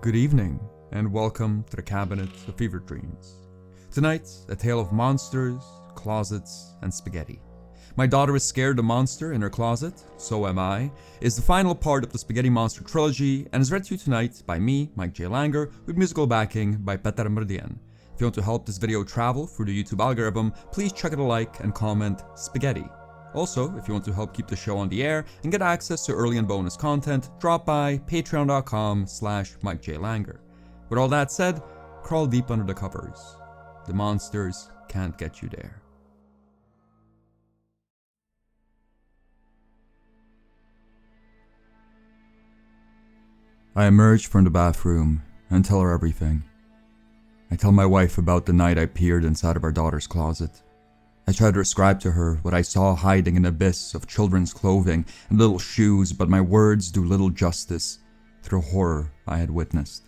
Good evening, and welcome to the Cabinet of Fever Dreams. Tonight, a tale of monsters, closets, and spaghetti. My daughter is scared of a monster in her closet, so am I, is the final part of the Spaghetti Monster trilogy, and is read to you tonight by me, Mike J. Langer, with musical backing by betcha. If you want to help this video travel through the YouTube algorithm, please check out a like and comment spaghetti. Also, if you want to help keep the show on the air and get access to early and bonus content, drop by patreon.com/MikeJLanger. With all that said, crawl deep under the covers. The monsters can't get you there. I emerge from the bathroom and tell her everything. I tell my wife about the night I peered inside of our daughter's closet. I try to describe to her what I saw hiding in an abyss of children's clothing and little shoes, but my words do little justice to the horror I had witnessed.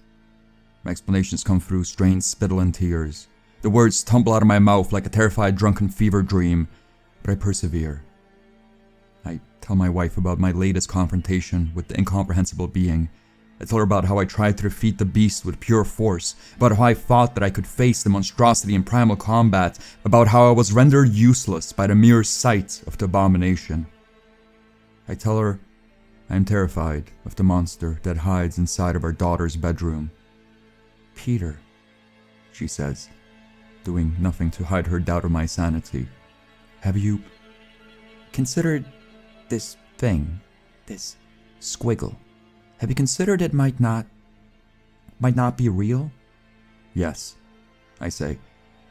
My explanations come through strained spittle and tears. The words tumble out of my mouth like a terrified drunken fever dream, but I persevere. I tell my wife about my latest confrontation with the incomprehensible being. I tell her about how I tried to defeat the beast with pure force, about how I thought that I could face the monstrosity in primal combat, about how I was rendered useless by the mere sight of the abomination. I tell her I am terrified of the monster that hides inside of our daughter's bedroom. Peter, she says, doing nothing to hide her doubt of my sanity. Have you considered this thing, this squiggle? Have you considered it might not be real? Yes, I say,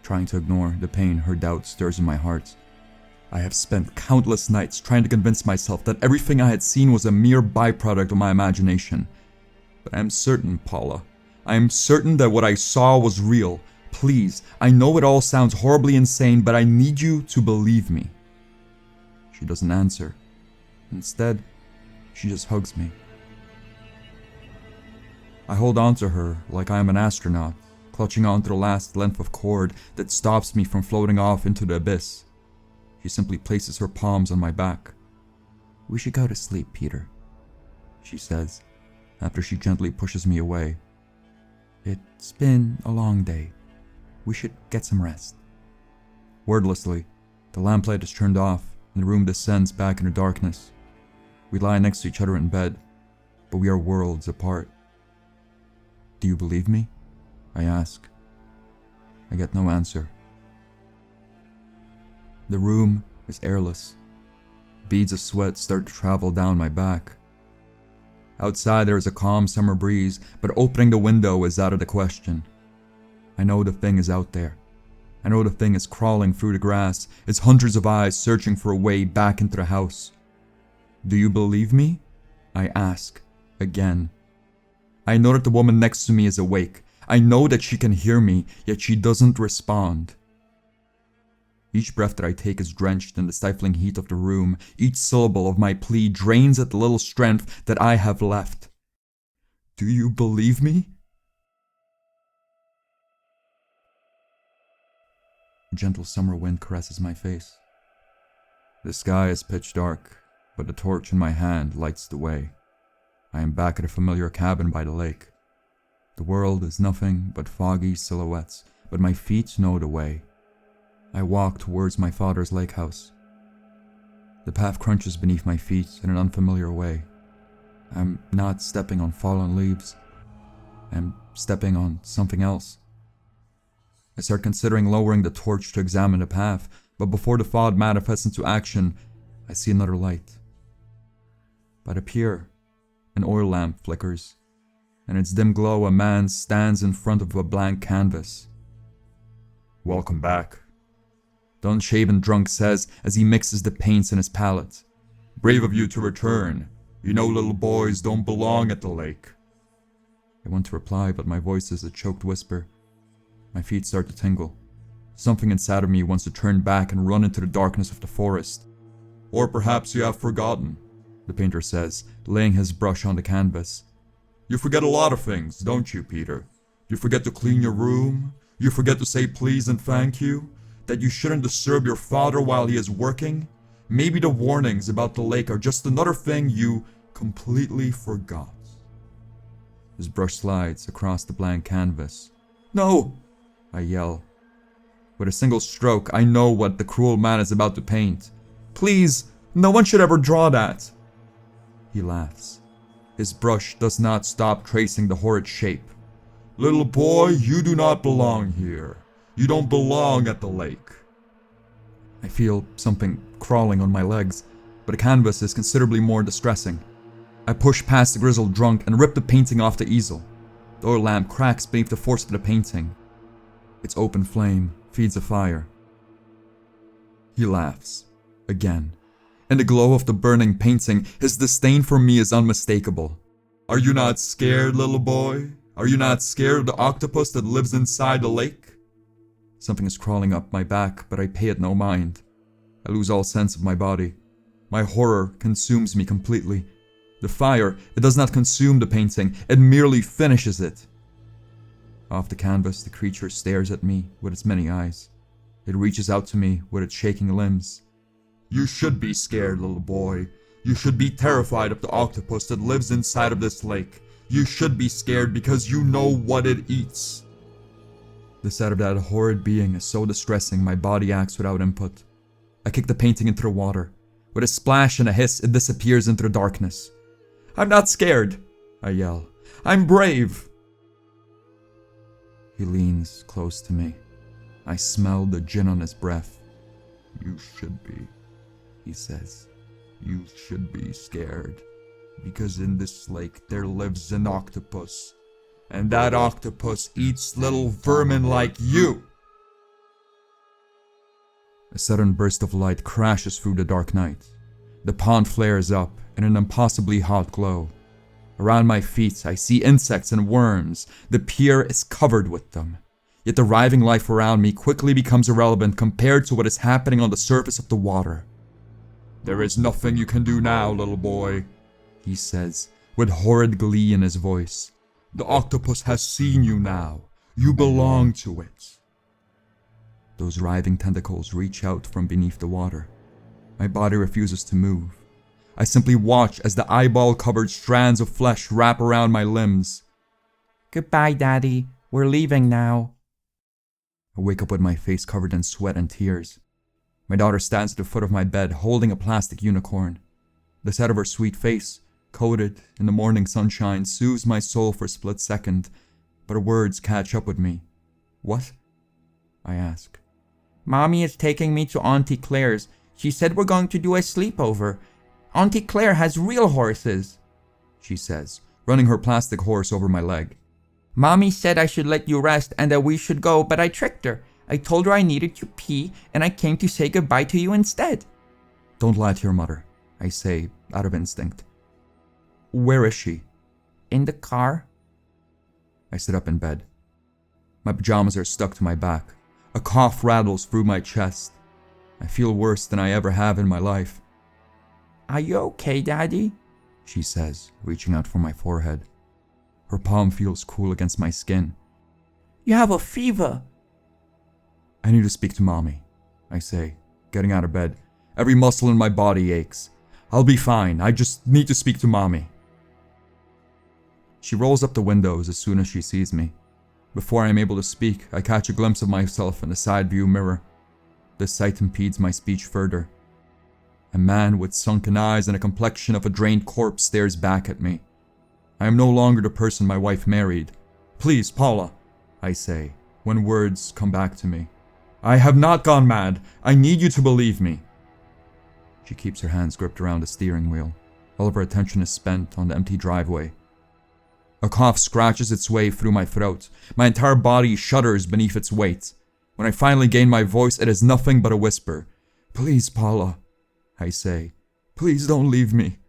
trying to ignore the pain her doubt stirs in my heart. I have spent countless nights trying to convince myself that everything I had seen was a mere byproduct of my imagination. But I am certain, Paula. I am certain that what I saw was real. Please, I know it all sounds horribly insane, but I need you to believe me. She doesn't answer. Instead, she just hugs me. I hold on to her like I am an astronaut, clutching onto the last length of cord that stops me from floating off into the abyss. She simply places her palms on my back. We should go to sleep, Peter, she says, after she gently pushes me away. It's been a long day. We should get some rest. Wordlessly, the lamplight is turned off and the room descends back into darkness. We lie next to each other in bed, but we are worlds apart. Do you believe me? I ask. I get no answer. The room is airless. Beads of sweat start to travel down my back. Outside there is a calm summer breeze, but opening the window is out of the question. I know the thing is out there. I know the thing is crawling through the grass, its hundreds of eyes searching for a way back into the house. Do you believe me? I ask, again. I know that the woman next to me is awake. I know that she can hear me, yet she doesn't respond. Each breath that I take is drenched in the stifling heat of the room. Each syllable of my plea drains at the little strength that I have left. Do you believe me? A gentle summer wind caresses my face. The sky is pitch dark, but the torch in my hand lights the way. I am back at a familiar cabin by the lake. The world is nothing but foggy silhouettes, but my feet know the way. I walk towards my father's lake house. The path crunches beneath my feet in an unfamiliar way. I'm not stepping on fallen leaves. I'm stepping on something else. I start considering lowering the torch to examine the path, but before the thought manifests into action, I see another light. By the pier, an oil lamp flickers. In its dim glow, a man stands in front of a blank canvas. Welcome back, the unshaven drunk says as he mixes the paints in his palette. Brave of you to return. You know little boys don't belong at the lake. I want to reply, but my voice is a choked whisper. My feet start to tingle. Something inside of me wants to turn back and run into the darkness of the forest. Or perhaps you have forgotten, the painter says, laying his brush on the canvas. You forget a lot of things, don't you, Peter? You forget to clean your room. You forget to say please and thank you. That you shouldn't disturb your father while he is working. Maybe the warnings about the lake are just another thing you completely forgot. His brush slides across the blank canvas. "No!" I yell. With a single stroke, I know what the cruel man is about to paint. "Please, no one should ever draw that!" He laughs. His brush does not stop tracing the horrid shape. "Little boy, you do not belong here. You don't belong at the lake." I feel something crawling on my legs, but the canvas is considerably more distressing. I push past the grizzled drunk and rip the painting off the easel. The oil lamp cracks beneath the force of the painting. Its open flame feeds a fire. He laughs. Again. In the glow of the burning painting, his disdain for me is unmistakable. "Are you not scared, little boy? Are you not scared of the octopus that lives inside the lake?" Something is crawling up my back, but I pay it no mind. I lose all sense of my body. My horror consumes me completely. The fire, it does not consume the painting, it merely finishes it. Off the canvas, the creature stares at me with its many eyes. It reaches out to me with its shaking limbs. "You should be scared, little boy. You should be terrified of the octopus that lives inside of this lake. You should be scared because you know what it eats." The sight of that horrid being is so distressing, my body acts without input. I kick the painting into the water. With a splash and a hiss, it disappears into the darkness. "I'm not scared," I yell. "I'm brave." He leans close to me. I smell the gin on his breath. "You should be," he says. "You should be scared. Because in this lake there lives an octopus. And that octopus eats little vermin like you." A sudden burst of light crashes through the dark night. The pond flares up in an impossibly hot glow. Around my feet, I see insects and worms. The pier is covered with them. Yet the writhing life around me quickly becomes irrelevant compared to what is happening on the surface of the water. "There is nothing you can do now, little boy," he says, with horrid glee in his voice. "The octopus has seen you now. You belong to it." Those writhing tentacles reach out from beneath the water. My body refuses to move. I simply watch as the eyeball-covered strands of flesh wrap around my limbs. "Goodbye, Daddy. We're leaving now." I wake up with my face covered in sweat and tears. My daughter stands at the foot of my bed holding a plastic unicorn. The sight of her sweet face, coated in the morning sunshine, soothes my soul for a split second, but her words catch up with me. "What?" I ask. "Mommy is taking me to Auntie Claire's. She said we're going to do a sleepover. Auntie Claire has real horses," she says, running her plastic horse over my leg. "Mommy said I should let you rest and that we should go, but I tricked her. I told her I needed to pee and I came to say goodbye to you instead." "Don't lie to your mother," I say, out of instinct. "Where is she?" "In the car." I sit up in bed. My pajamas are stuck to my back. A cough rattles through my chest. I feel worse than I ever have in my life. "Are you okay, Daddy?" she says, reaching out for my forehead. Her palm feels cool against my skin. "You have a fever." "I need to speak to Mommy," I say, getting out of bed. Every muscle in my body aches. "I'll be fine. I just need to speak to Mommy." She rolls up the windows as soon as she sees me. Before I am able to speak, I catch a glimpse of myself in the side view mirror. This sight impedes my speech further. A man with sunken eyes and a complexion of a drained corpse stares back at me. I am no longer the person my wife married. "Please, Paula," I say, when words come back to me. "I have not gone mad. I need you to believe me." She keeps her hands gripped around the steering wheel. All of her attention is spent on the empty driveway. A cough scratches its way through my throat. My entire body shudders beneath its weight. When I finally gain my voice, it is nothing but a whisper. "Please, Paula," I say. "Please don't leave me."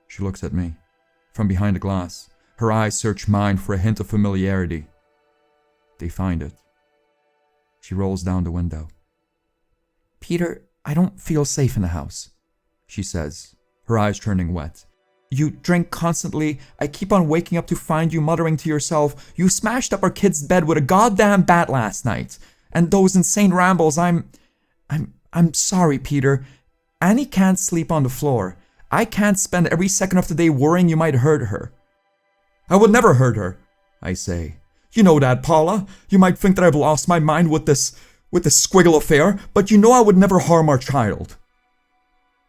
She looks at me. From behind the glass, her eyes search mine for a hint of familiarity. They find it. She rolls down the window. "Peter, I don't feel safe in the house," she says, her eyes turning wet. "You drink constantly. I keep on waking up to find you muttering to yourself. You smashed up our kid's bed with a goddamn bat last night. And those insane rambles, I'm sorry, Peter. Annie can't sleep on the floor. I can't spend every second of the day worrying you might hurt her." I would never hurt her, I say. You know that, Paula. You might think that I've lost my mind with this squiggle affair, but you know I would never harm our child.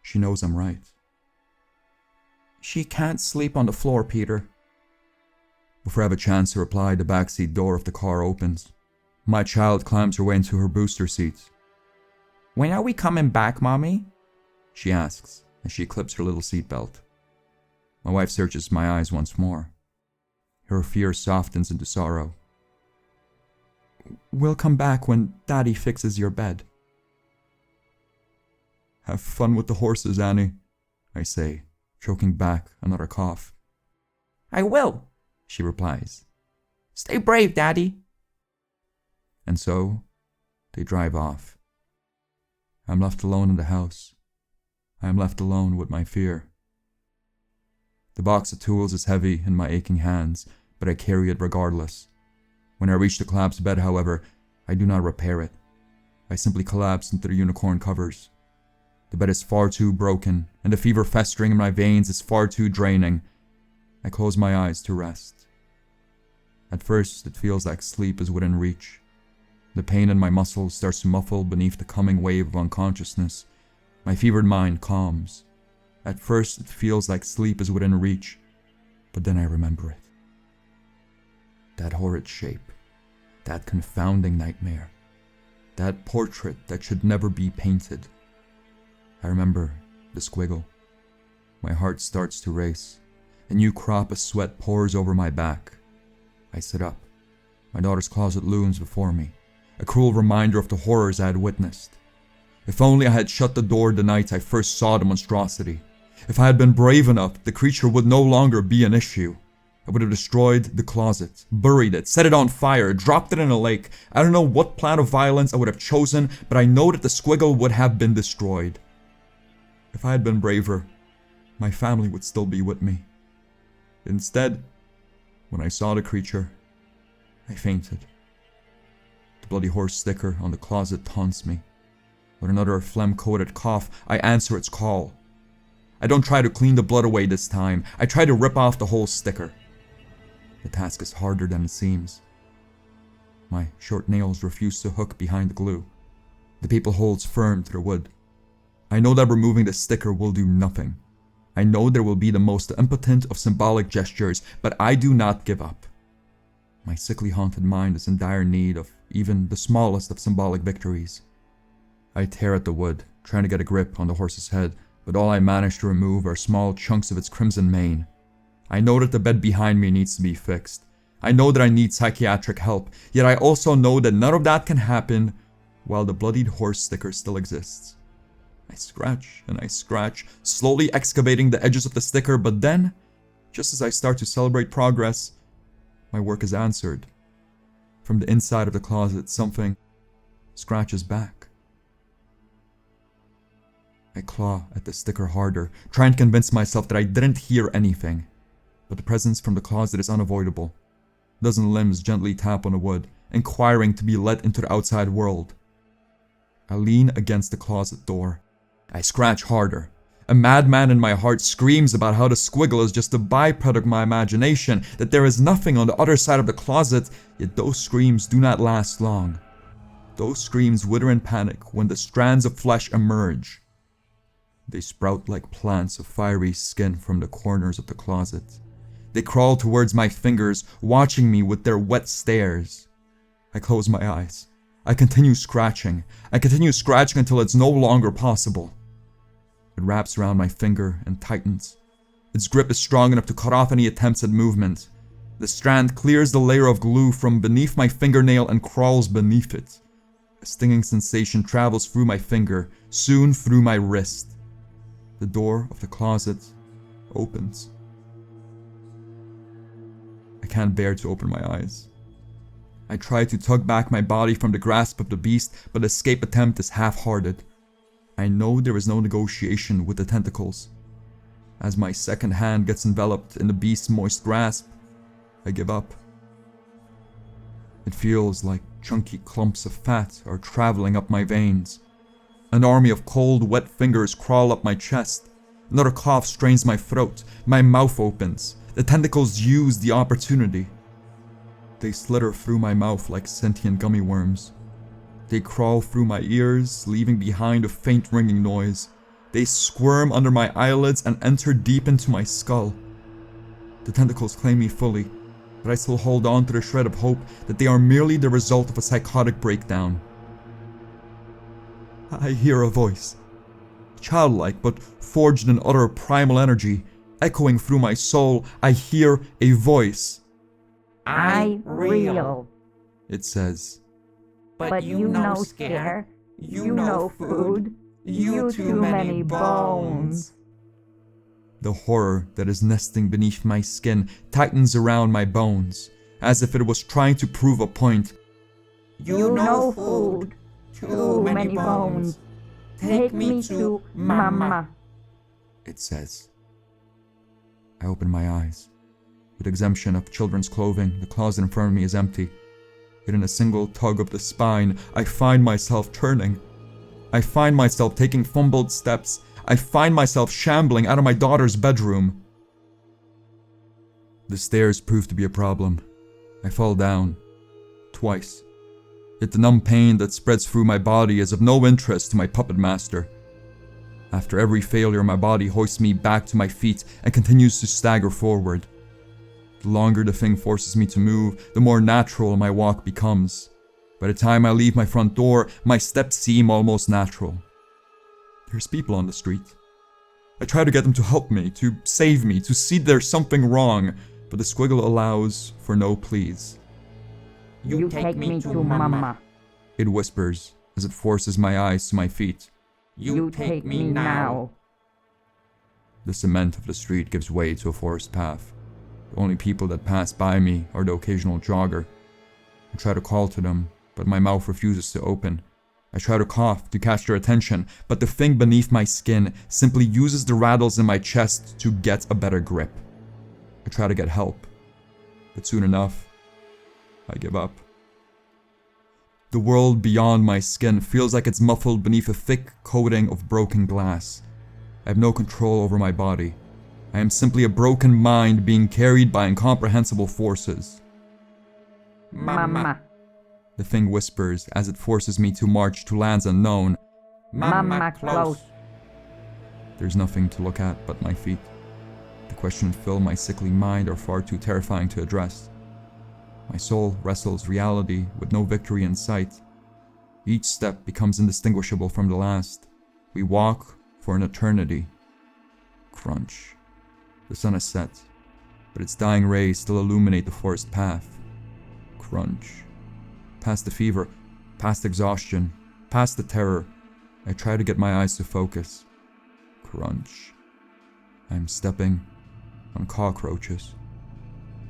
She knows I'm right. She can't sleep on the floor, Peter. Before I have a chance to reply, the backseat door of the car opens. My child climbs her way into her booster seat. When are we coming back, Mommy? She asks as she clips her little seatbelt. My wife searches my eyes once more. Her fear softens into sorrow. We'll come back when Daddy fixes your bed. Have fun with the horses, Annie, I say, choking back another cough. I will, she replies. Stay brave, Daddy. And so, they drive off. I'm left alone in the house. I am left alone with my fear. The box of tools is heavy in my aching hands, but I carry it regardless. When I reach the collapsed bed, however, I do not repair it. I simply collapse into the unicorn covers. The bed is far too broken, and the fever festering in my veins is far too draining. I close my eyes to rest. At first, it feels like sleep is within reach. The pain in my muscles starts to muffle beneath the coming wave of unconsciousness. My fevered mind calms. At first, it feels like sleep is within reach, but then I remember it. That horrid shape, that confounding nightmare, that portrait that should never be painted. I remember the squiggle. My heart starts to race. A new crop of sweat pours over my back. I sit up. My daughter's closet looms before me, a cruel reminder of the horrors I had witnessed. If only I had shut the door the night I first saw the monstrosity. If I had been brave enough, the creature would no longer be an issue. I would have destroyed the closet, buried it, set it on fire, dropped it in a lake. I don't know what plan of violence I would have chosen, but I know that the squiggle would have been destroyed. If I had been braver, my family would still be with me. Instead, when I saw the creature, I fainted. The bloody horse sticker on the closet taunts me. With another phlegm-coated cough, I answer its call. I don't try to clean the blood away this time. I try to rip off the whole sticker. The task is harder than it seems. My short nails refuse to hook behind the glue. The paper holds firm to the wood. I know that removing the sticker will do nothing. I know there will be the most impotent of symbolic gestures, but I do not give up. My sickly haunted mind is in dire need of even the smallest of symbolic victories. I tear at the wood, trying to get a grip on the horse's head, but all I manage to remove are small chunks of its crimson mane. I know that the bed behind me needs to be fixed. I know that I need psychiatric help, yet I also know that none of that can happen while the bloodied horse sticker still exists. I scratch and I scratch, slowly excavating the edges of the sticker, but then, just as I start to celebrate progress, my work is answered. From the inside of the closet, something scratches back. I claw at the sticker harder, trying to convince myself that I didn't hear anything. But the presence from the closet is unavoidable. A dozen limbs gently tap on the wood, inquiring to be let into the outside world. I lean against the closet door. I scratch harder. A madman in my heart screams about how the squiggle is just a byproduct of my imagination, that there is nothing on the other side of the closet, yet those screams do not last long. Those screams wither in panic when the strands of flesh emerge. They sprout like plants of fiery skin from the corners of the closet. They crawl towards my fingers, watching me with their wet stares. I close my eyes. I continue scratching. I continue scratching until it's no longer possible. It wraps around my finger and tightens. Its grip is strong enough to cut off any attempts at movement. The strand clears the layer of glue from beneath my fingernail and crawls beneath it. A stinging sensation travels through my finger, soon through my wrist. The door of the closet opens. I can't bear to open my eyes. I try to tug back my body from the grasp of the beast, but the escape attempt is half-hearted. I know there is no negotiation with the tentacles. As my second hand gets enveloped in the beast's moist grasp, I give up. It feels like chunky clumps of fat are traveling up my veins. An army of cold, wet fingers crawl up my chest. Another cough strains my throat. My mouth opens. The tentacles use the opportunity. They slither through my mouth like sentient gummy worms. They crawl through my ears, leaving behind a faint ringing noise. They squirm under my eyelids and enter deep into my skull. The tentacles claim me fully, but I still hold on to the shred of hope that they are merely the result of a psychotic breakdown. I hear a voice, childlike but forged in utter primal energy, echoing through my soul. I hear a voice. I real. It says. But you know scare, you know food, you too many bones. The horror that is nesting beneath my skin tightens around my bones, as if it was trying to prove a point. You know food, too many bones. Take me to Mama. It says. I open my eyes. With exemption of children's clothing, the closet in front of me is empty. Yet in a single tug of the spine, I find myself turning. I find myself taking fumbled steps. I find myself shambling out of my daughter's bedroom. The stairs prove to be a problem. I fall down. Twice. Yet the numb pain that spreads through my body is of no interest to my puppet master. After every failure, my body hoists me back to my feet and continues to stagger forward. The longer the thing forces me to move, the more natural my walk becomes. By the time I leave my front door, my steps seem almost natural. There's people on the street. I try to get them to help me, to save me, to see there's something wrong, but the squiggle allows for no pleas. You take me to Mama. It whispers as it forces my eyes to my feet. You take me now. The cement of the street gives way to a forest path. The only people that pass by me are the occasional jogger. I try to call to them, but my mouth refuses to open. I try to cough to catch their attention, but the thing beneath my skin simply uses the rattles in my chest to get a better grip. I try to get help, but soon enough, I give up. The world beyond my skin feels like it's muffled beneath a thick coating of broken glass. I have no control over my body. I am simply a broken mind being carried by incomprehensible forces. Mama. The thing whispers as it forces me to march to lands unknown. Mama close. There's nothing to look at but my feet. The questions fill my sickly mind are far too terrifying to address. My soul wrestles reality with no victory in sight. Each step becomes indistinguishable from the last. We walk for an eternity. Crunch. The sun has set, but its dying rays still illuminate the forest path. Crunch. Past the fever, past exhaustion, past the terror, I try to get my eyes to focus. Crunch. I am stepping on cockroaches.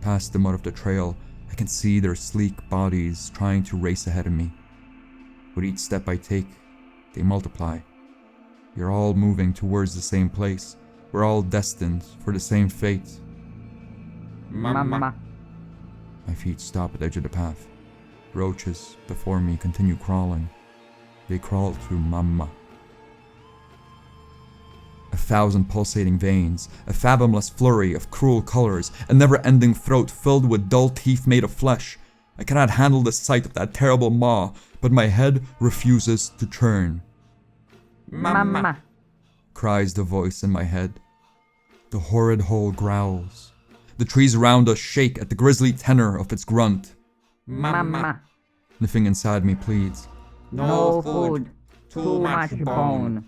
Past the mud of the trail, I can see their sleek bodies trying to race ahead of me. With each step I take, they multiply. We are all moving towards the same place. We're all destined for the same fate. Mama. My feet stop at the edge of the path. Roaches before me continue crawling. They crawl to Mama. 1,000 pulsating veins, a fathomless flurry of cruel colors, a never-ending throat filled with dull teeth made of flesh. I cannot handle the sight of that terrible maw, but my head refuses to turn. Mama. Cries the voice in my head. The horrid hole growls. The trees around us shake at the grisly tenor of its grunt. Mama. The thing inside me pleads. No food, too much bone.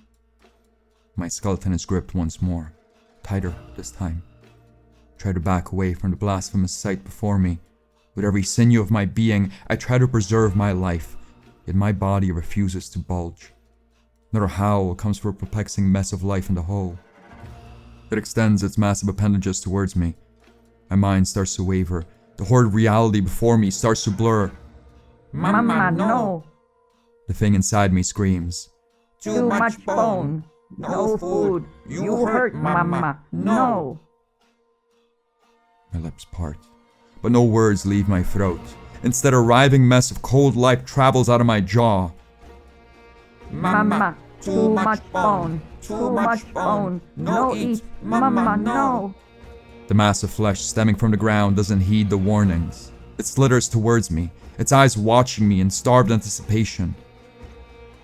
My skeleton is gripped once more, tighter this time. Try to back away from the blasphemous sight before me. With every sinew of my being, I try to preserve my life, yet my body refuses to bulge. Another howl comes from a perplexing mess of life in the hole. It extends its massive appendages towards me. My mind starts to waver. The horrid reality before me starts to blur. Mama, no. The thing inside me screams. Too much bone. No food. You hurt Mama. No. My lips part, but no words leave my throat. Instead, a writhing mess of cold life travels out of my jaw. Mama, too much bone. Too much bone. No eat. Mama, no. The mass of flesh stemming from the ground doesn't heed the warnings. It slithers towards me, its eyes watching me in starved anticipation.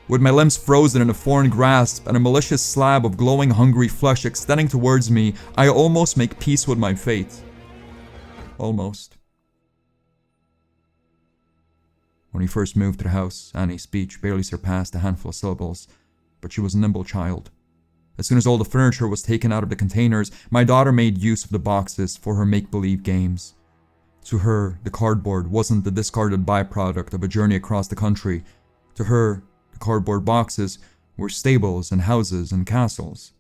With my limbs frozen in a foreign grasp and a malicious slab of glowing, hungry flesh extending towards me, I almost make peace with my fate. Almost. When we first moved to the house, Annie's speech barely surpassed a handful of syllables, but she was a nimble child. As soon as all the furniture was taken out of the containers, my daughter made use of the boxes for her make-believe games. To her, the cardboard wasn't the discarded byproduct of a journey across the country. To her, the cardboard boxes were stables and houses and castles.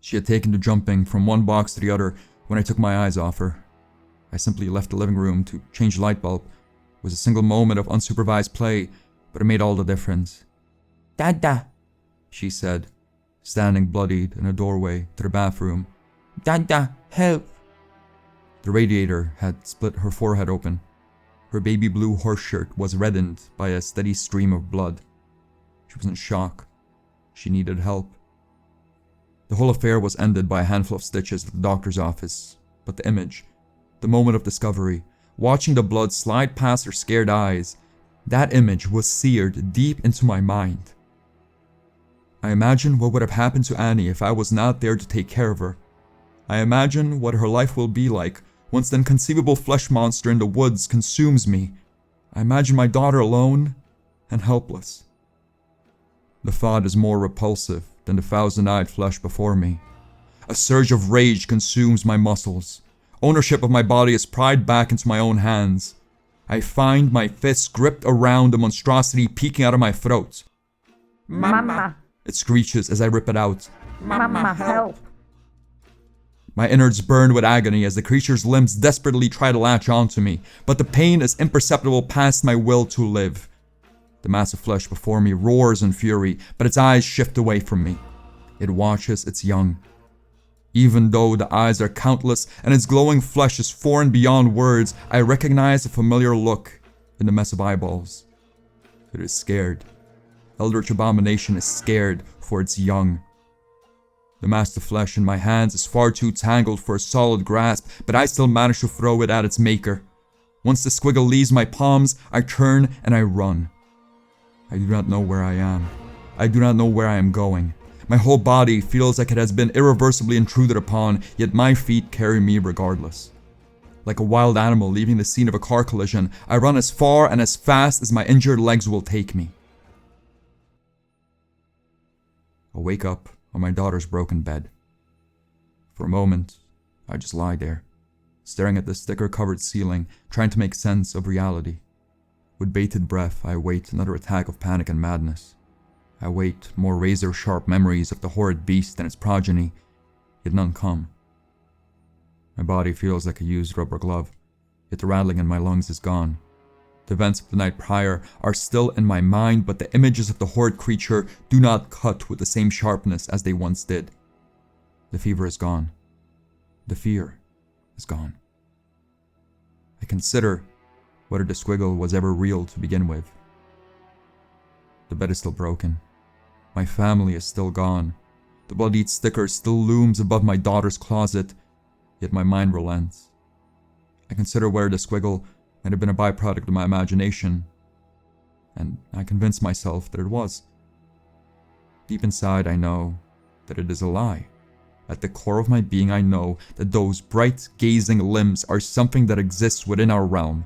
She had taken to jumping from one box to the other when I took my eyes off her. I simply left the living room to change the light bulb. It was a single moment of unsupervised play, but it made all the difference. "Dada," she said, standing bloodied in a doorway to the bathroom. "Dada, help." The radiator had split her forehead open. Her baby blue horse shirt was reddened by a steady stream of blood. She was in shock. She needed help. The whole affair was ended by a handful of stitches at the doctor's office, but the image, the moment of discovery, watching the blood slide past her scared eyes, that image was seared deep into my mind. I imagine what would have happened to Annie if I was not there to take care of her. I imagine what her life will be like once the inconceivable flesh monster in the woods consumes me. I imagine my daughter alone and helpless. The thought is more repulsive than the thousand-eyed flesh before me. A surge of rage consumes my muscles. Ownership of my body is pried back into my own hands. I find my fists gripped around the monstrosity peeking out of my throat. Mama, It screeches as I rip it out. Mama, help. My innards burn with agony as the creature's limbs desperately try to latch onto me, but the pain is imperceptible past my will to live. The mass of flesh before me roars in fury, but its eyes shift away from me. It watches its young. Even though the eyes are countless and its glowing flesh is foreign beyond words, I recognize a familiar look in the mess of eyeballs. It is scared. Eldritch abomination is scared for its young. The mass of flesh in my hands is far too tangled for a solid grasp, but I still manage to throw it at its maker. Once the squiggle leaves my palms, I turn and I run. I do not know where I am. I do not know where I am going. My whole body feels like it has been irreversibly intruded upon, yet my feet carry me regardless. Like a wild animal leaving the scene of a car collision, I run as far and as fast as my injured legs will take me. I wake up on my daughter's broken bed. For a moment, I just lie there, staring at the sticker-covered ceiling, trying to make sense of reality. With bated breath, I await another attack of panic and madness. I await more razor-sharp memories of the horrid beast and its progeny, yet none come. My body feels like a used rubber glove, yet the rattling in my lungs is gone. The events of the night prior are still in my mind, but the images of the horrid creature do not cut with the same sharpness as they once did. The fever is gone. The fear is gone. I consider whether the squiggle was ever real to begin with. The bed is still broken. My family is still gone. The bloodied sticker still looms above my daughter's closet, yet my mind relents. I consider whether the squiggle might have been a byproduct of my imagination, and I convince myself that it was. Deep inside, I know that it is a lie. At the core of my being, I know that those bright, gazing limbs are something that exists within our realm.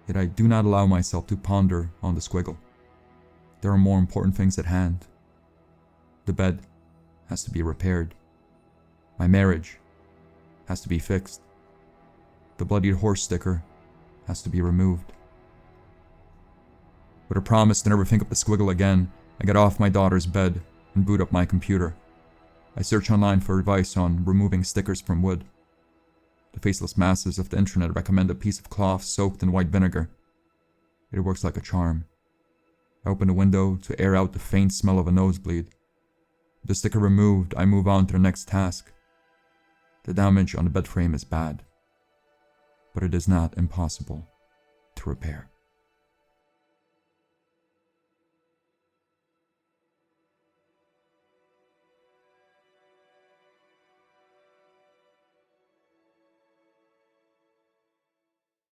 Yet I do not allow myself to ponder on the squiggle. There are more important things at hand. The bed has to be repaired. My marriage has to be fixed. The bloodied horse sticker has to be removed. With a promise to never think of the squiggle again, I get off my daughter's bed and boot up my computer. I search online for advice on removing stickers from wood. The faceless masses of the internet recommend a piece of cloth soaked in white vinegar. It works like a charm. I open the window to air out the faint smell of a nosebleed. With the sticker removed, I move on to the next task. The damage on the bed frame is bad, but it is not impossible to repair.